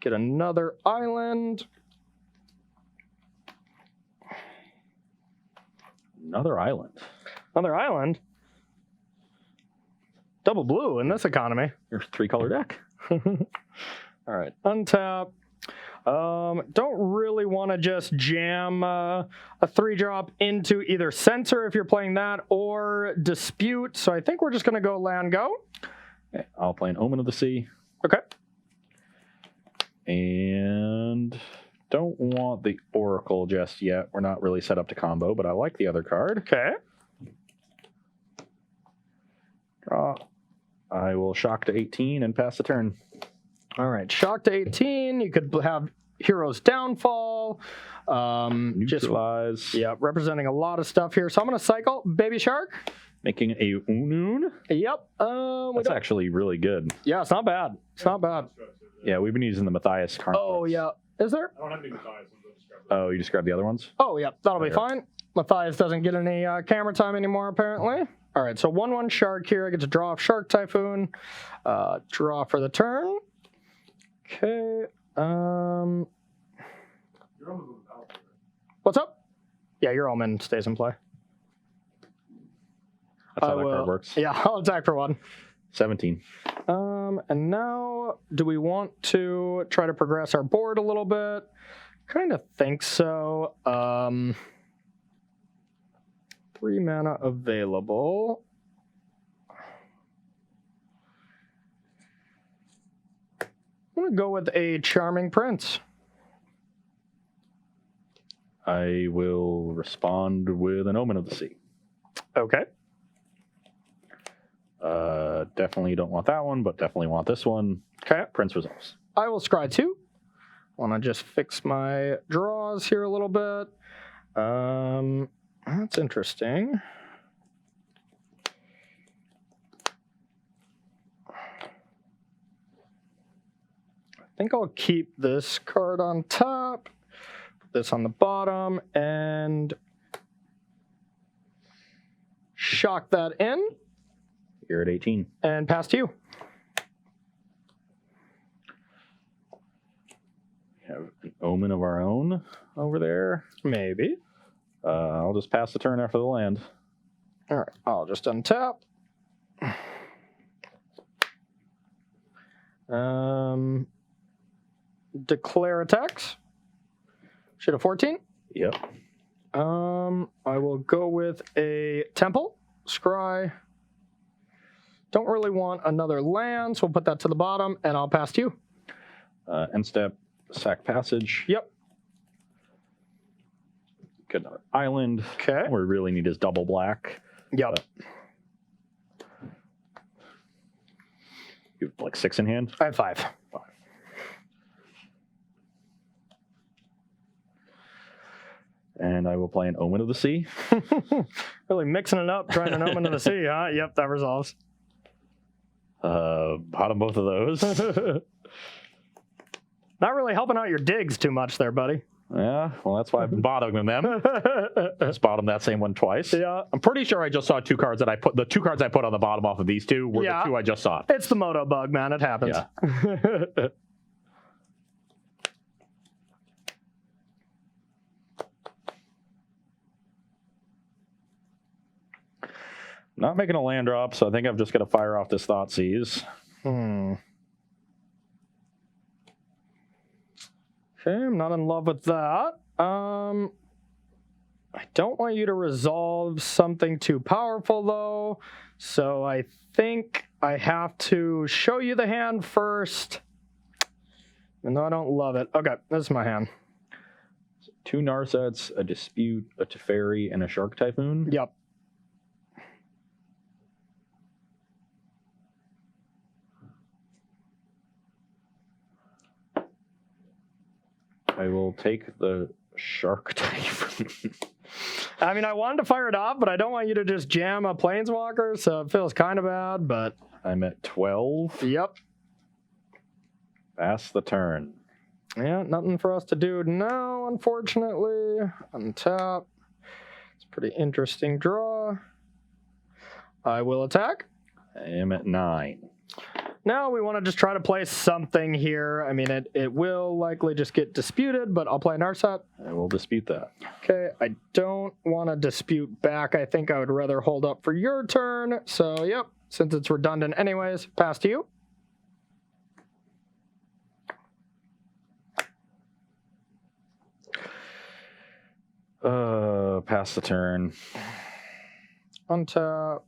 S3: Get another island.
S1: Another island.
S3: Another island? Double blue in this economy.
S1: Your 3-color deck.
S3: All right, untap. Don't really want to just jam a 3-drop into either Censor if you're playing that or Dispute. So I think we're just going to go land go.
S1: Okay, I'll play an Omen of the Sea.
S3: Okay.
S1: And don't want the Oracle just yet. We're not really set up to combo, but I like the other card.
S3: Okay.
S1: Draw. I will shock to 18 and pass the turn.
S3: All right, shock to 18. You could have Hero's Downfall.
S1: Neutralize.
S3: Representing a lot of stuff here. So I'm going to cycle Baby Shark.
S1: Making a Unun.
S3: Yep.
S1: That's actually really good.
S3: Yeah, it's not bad. It's not bad.
S1: Yeah, we've been using the Matthias card.
S3: Oh, yeah. Is there?
S5: I don't have any Matthias.
S1: Oh, you just grabbed the other ones?
S3: Oh, yeah. That'll be
S1: Okay.
S3: fine. Matthias doesn't get any camera time anymore, apparently. All right, so 1/1 Shark here. I get to draw off Shark Typhoon. Draw for the turn. Okay. What's up? Yeah, your Omen stays in play.
S1: That's how that card works.
S3: Yeah, I'll attack for 1.
S1: 17.
S3: And now, do we want to try to progress our board a little bit? Kind of think so. 3 mana available. I'm going to go with a Charming Prince.
S1: I will respond with an Omen of the Sea.
S3: Okay.
S1: Definitely don't want that one, but definitely want this one.
S3: Okay.
S1: Prince resolves.
S3: I will scry 2. Want to just fix my draws here a little bit. That's interesting. think I'll keep this card on top, put this on the bottom, and shock that in.
S2: You're at 18.
S3: And pass to you.
S2: We have an Omen of our own over there.
S3: Maybe.
S2: I'll just pass the turn after the land.
S3: All right, I'll just untap. Declare attacks. Should have 14.
S2: Yep.
S3: I will go with a temple, scry. Don't really want another land, so we'll put that to the bottom, and I'll pass to you.
S2: End step, sack passage.
S3: Yep.
S2: Get another island.
S3: Okay.
S2: What we really need is double black.
S3: Yep.
S2: You have like 6 in hand?
S3: I have 5.
S2: And I will play an Omen of the Sea.
S3: Really mixing it up, trying an Omen of the Sea, huh? Yep, that resolves.
S2: Bottom both of those.
S3: Not really helping out your digs too much there, buddy.
S2: Yeah, well, that's why I've been bottoming them. Just bottomed that same one twice.
S3: Yeah.
S2: I'm pretty sure I just saw 2 cards that I put. The 2 cards I put on the bottom off of these 2 were
S3: Yeah.
S2: the 2 I just saw.
S3: It's the moto bug, man. It happens.
S2: Yeah. Not making a land drop, so I think I'm just going to fire off this Thoughtseize.
S3: Okay, I'm not in love with that. I don't want you to resolve something too powerful, though. So I think I have to show you the hand first. Even though I don't love it. Okay, this is my hand.
S2: 2 Narsets, a Dispute, a Teferi, and a Shark Typhoon.
S3: Yep.
S2: I will take the Shark Typhoon.
S3: I mean, I wanted to fire it off, but I don't want you to just jam a Planeswalker, so it feels kind of bad, but...
S2: I'm at 12.
S3: Yep.
S2: Pass the turn.
S3: Yeah, nothing for us to do now, unfortunately. Untap. It's a pretty interesting draw. I will attack.
S2: I am at 9.
S3: Now we want to just try to play something here. I mean, it will likely just get disputed, but I'll play an Narset.
S2: I will dispute that.
S3: Okay, I don't want to dispute back. I think I would rather hold up for your turn. So, yep, since it's redundant anyways, pass to you.
S2: Pass the turn.
S3: Untap.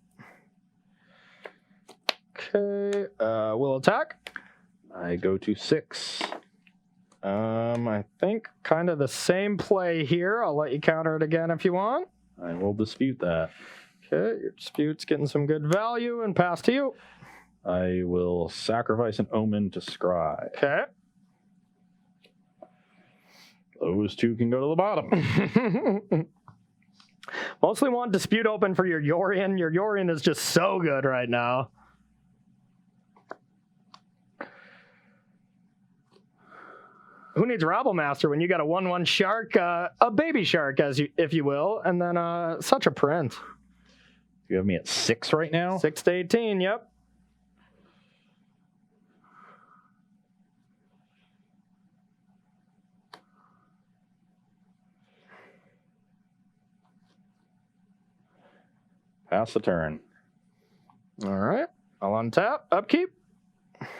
S3: Okay, we'll attack.
S2: I go to 6.
S3: I think kind of the same play here. I'll let you counter it again if you want.
S2: I will dispute that.
S3: Okay, your dispute's getting some good value and pass to you.
S2: I will sacrifice an Omen to scry.
S3: Okay.
S2: Those 2 can go to the bottom.
S3: Mostly want dispute open for your Yorion. Your Yorion is just so good right now. Who needs Rabblemaster when you got a 1/1 shark, a baby shark, if you will, and then such a print.
S2: You have me at 6 right now?
S3: 6 to 18, yep.
S2: Pass the turn.
S3: All right. I'll untap. Upkeep.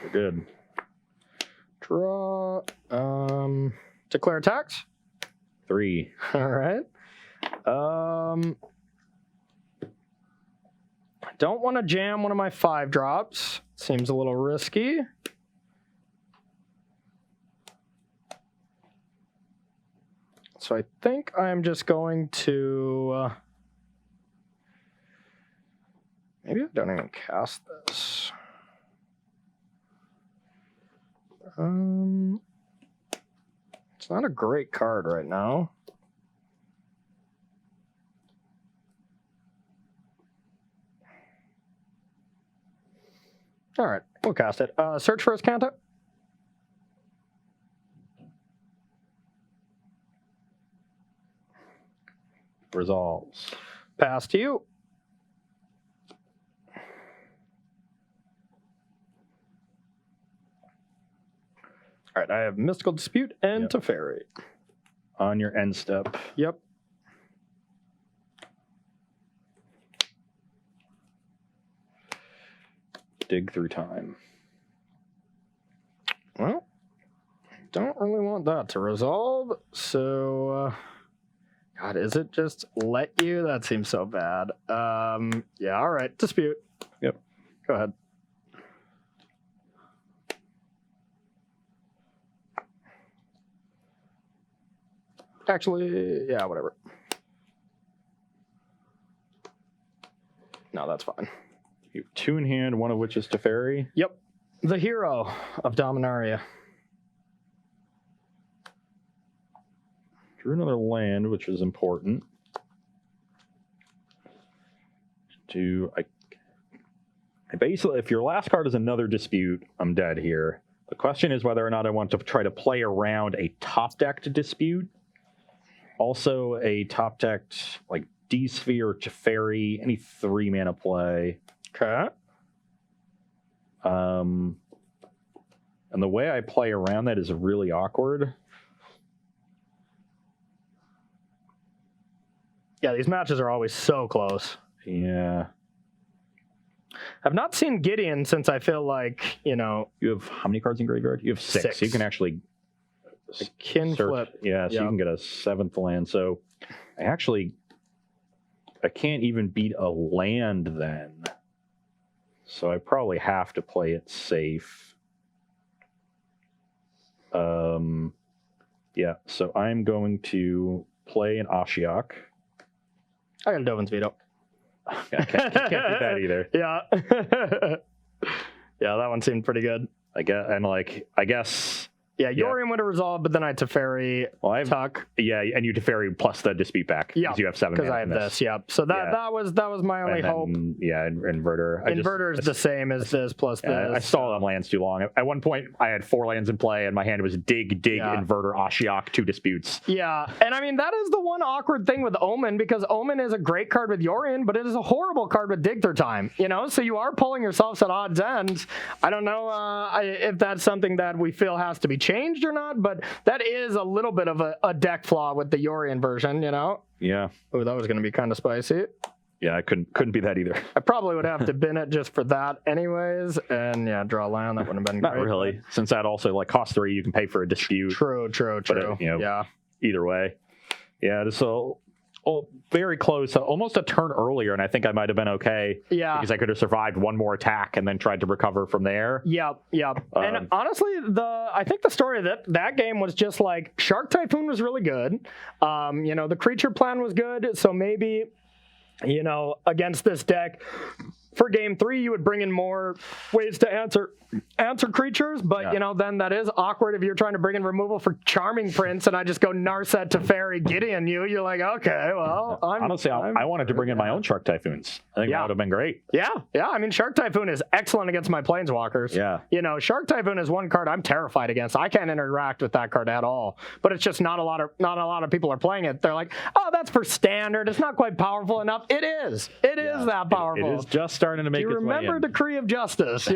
S2: We're good.
S3: Draw. Declare attacks.
S2: 3.
S3: All right. I don't want to jam one of my 5 drops. Seems a little risky. So I think I'm just going to... maybe I don't even cast this. It's not a great card right now. All right, we'll cast it. Search for his canto.
S2: resolves.
S3: Pass to you. All right, I have Mystical Dispute and Teferi.
S2: On your end step.
S3: Yep.
S2: Dig through time.
S3: Well, don't really want that to resolve, so... God, is it just let you? That seems so bad. Yeah, all right. Dispute.
S2: Yep.
S3: Go ahead. Actually, yeah, whatever. No, that's fine.
S2: You have 2 in hand, one of which is Teferi.
S3: Yep. The hero of Dominaria.
S2: Drew another land, which is important. I basically, if your last card is another dispute, I'm dead here. The question is whether or not I want to try to play around a top-decked dispute. Also, a top-decked, like, D-Sphere, Teferi, any 3-mana play.
S3: Okay.
S2: And the way I play around that is really awkward.
S3: Yeah, these matches are always so close.
S2: Yeah.
S3: I've not seen Gideon since I feel like, you know...
S2: You have how many cards in graveyard? You have 6. So you can actually...
S3: Kin flip.
S2: Yeah, so you can get a 7th land. So I can't even beat a land then. So I probably have to play it safe. Yeah, so I'm going to play an Ashiok.
S3: I got a Dovin's Veto.
S2: I can't do that either.
S3: Yeah. Yeah, that one seemed pretty good.
S2: I guess.
S3: Yeah, Yorion would have resolved, but then I Teferi, Tuck.
S2: Yeah, and you Teferi plus the dispute back.
S3: Yeah,
S2: you have 7
S3: because I have this. Yeah, so that was my only hope.
S2: Yeah, Inverter.
S3: Inverter is the same as this plus this.
S2: I stalled on lands too long. At one point, I had 4 lands in play, and my hand was dig, Inverter, Ashiok, 2 disputes.
S3: Yeah, and I mean, that is the one awkward thing with Omen, because Omen is a great card with Yorion, but it is a horrible card with Dig Through Time, you know? So you are pulling yourselves at odds ends. I don't know if that's something that we feel has to be changed or not, but that is a little bit of a deck flaw with the Yorion version, you know?
S2: Yeah.
S3: Oh, that was going to be kind of spicy.
S2: Yeah, I couldn't be that either.
S3: I probably would have to bin it just for that anyways, and yeah, draw land, that wouldn't have been
S2: Not
S3: great. Not
S2: really, since that also like costs 3, you can pay for a dispute.
S3: True.
S2: But,
S3: yeah.
S2: Either way. Yeah, so very close, almost a turn earlier, and I think I might have been okay.
S3: Yeah.
S2: Because I could have survived one more attack and then tried to recover from there.
S3: Yep. And honestly, I think the story of that game was just like Shark Typhoon was really good. The creature plan was good, so maybe, against this deck, for game 3, you would bring in more ways to answer creatures, but then that is awkward if you're trying to bring in removal for Charming Prince, and I just go Narset Teferi Gideon you. You're like, okay, well,
S2: honestly, I wanted to bring in my own Shark Typhoons. I think that would have been great.
S3: Yeah. I mean, Shark Typhoon is excellent against my Planeswalkers.
S2: Yeah.
S3: Shark Typhoon is one card I'm terrified against. I can't interact with that card at all. But it's just not a lot of people are playing it. They're like, oh, that's for standard. It's not quite powerful enough. It is. It is that powerful.
S2: It is just starting to make its way in.
S3: Do you remember Decree of Justice,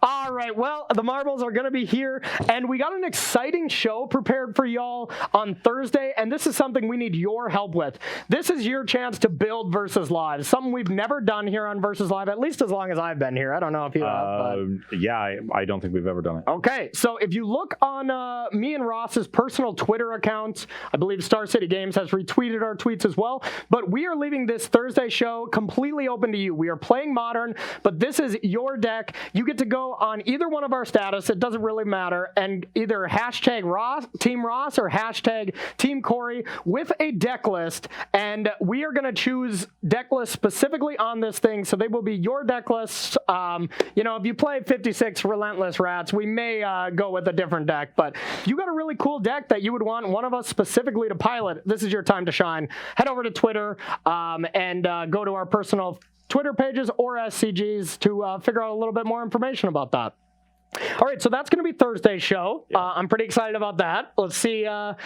S3: All right, well, the marbles are going to be here, and we got an exciting show prepared for y'all on Thursday, and this is something we need your help with. This is your chance to build Versus Live, something we've never done here on Versus Live, at least as long as I've been here. I don't know if you have. But...
S2: Yeah, I don't think we've ever done it.
S3: Okay, so if you look on me and Ross's personal Twitter accounts, I believe Star City Games has retweeted our tweets as well, but we are leaving this Thursday show completely open to you. We are playing Modern, but this is your deck. You get to go on either one of our status, it doesn't really matter, and either hashtag Team Ross or hashtag Team Corey with a deck list, and we are going to choose deck lists specifically on this thing, so they will be your deck lists. If you play 56 Relentless Rats, we may go with a different deck, but if you got a really cool deck that you would want one of us specifically to pilot, this is your time to shine. Head over to Twitter and go to our personal Twitter pages or SCGs to figure out a little bit more information about that. All right, so that's going to be Thursday's show. Yeah. I'm pretty excited about that. Let's see. I'm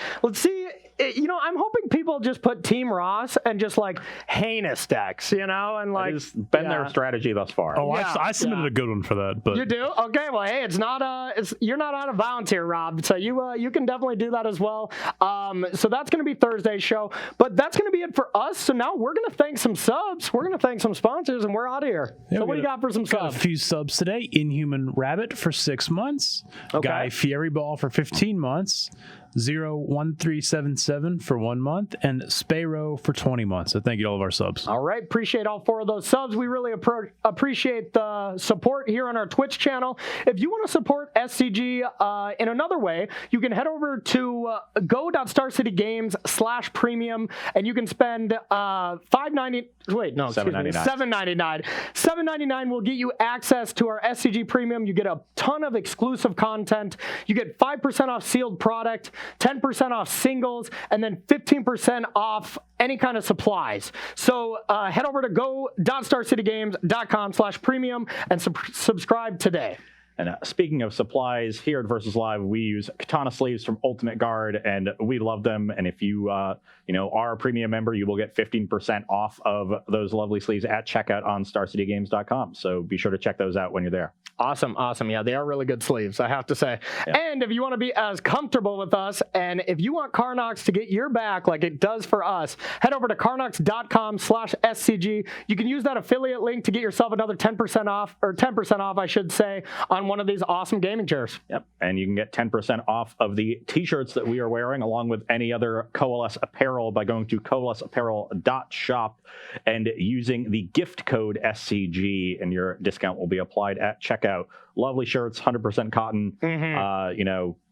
S3: hoping people just put Team Ross and just like heinous decks, and like
S2: it's been their strategy thus far.
S4: Oh, yeah. I submitted a good one for that, but
S3: you do? Okay, well, hey, you're not out of bounds here, Rob. So you can definitely do that as well. So that's going to be Thursday's show, but that's going to be it for us. So now we're going to thank some subs, we're going to thank some sponsors, and we're out of here. Yeah, so what do you got for some subs?
S4: A few subs today. Inhuman Rabbit for 6 months.
S3: Okay.
S4: Guy Fieri Ball for 15 months. 01377 for 1 month, and Spayro for 20 months. So thank you to all of our subs.
S3: All right. Appreciate all 4 of those subs. We really appreciate the support here on our Twitch channel. If you want to support SCG in another way, you can head over to go.starcitygames/premium, and you can spend $7.99. $7.99 will get you access to our SCG Premium. You get a ton of exclusive content. You get 5% off sealed product, 10% off singles, and then 15% off any kind of supplies. So head over to go.starcitygames.com/premium and subscribe today.
S2: And speaking of supplies, here at Versus Live, we use katana sleeves from Ultimate Guard, and we love them. And if you, are a premium member, you will get 15% off of those lovely sleeves at checkout on StarCityGames.com. So be sure to check those out when you're there.
S3: Awesome. Yeah, they are really good sleeves, I have to say. Yeah. And if you want to be as comfortable with us, and if you want Carnox to get your back like it does for us, head over to carnox.com/SCG. You can use that affiliate link to get yourself another 10% off, I should say, on one of these awesome gaming chairs.
S2: Yep. And you can get 10% off of the t-shirts that we are wearing, along with any other Coalesce apparel, by going to coalesceapparel.shop and using the gift code SCG, and your discount will be applied at checkout. Lovely shirts, 100% cotton,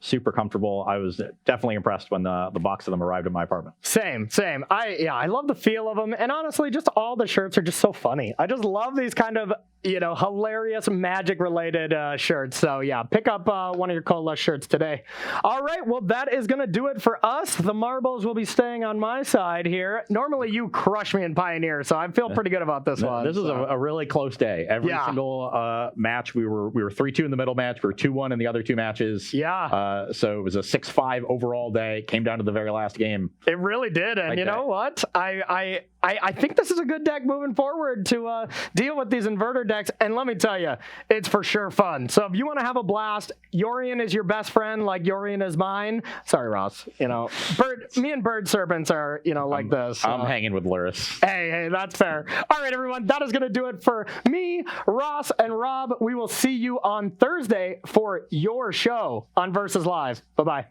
S2: super comfortable. I was definitely impressed when the box of them arrived at my apartment.
S3: Same. I love the feel of them. And honestly, just all the shirts are just so funny. I just love these kind of, hilarious magic related shirts. So yeah, pick up one of your Coalesce shirts today. All right. Well, that is going to do it for us. The marbles will be staying on my side here. Normally you crush me in Pioneer, so I feel pretty good about this one.
S2: This is a really close day. Every single match, we were 3-2 in the middle match. We were 2-1 in the other 2 matches.
S3: Yeah.
S2: So it was a 6-5 overall day. Came down to the very last game.
S3: It really did. And you know what? I think this is a good deck moving forward to deal with these inverter decks. And let me tell you, it's for sure fun. So if you want to have a blast, Yorion is your best friend, like Yorion is mine. Sorry, Ross. Me and Bird Serpents are, like this.
S2: I'm hanging with Luris.
S3: Hey, that's fair. All right, everyone. That is going to do it for me, Ross, and Rob. We will see you on Thursday for your show on Versus Live. Bye-bye.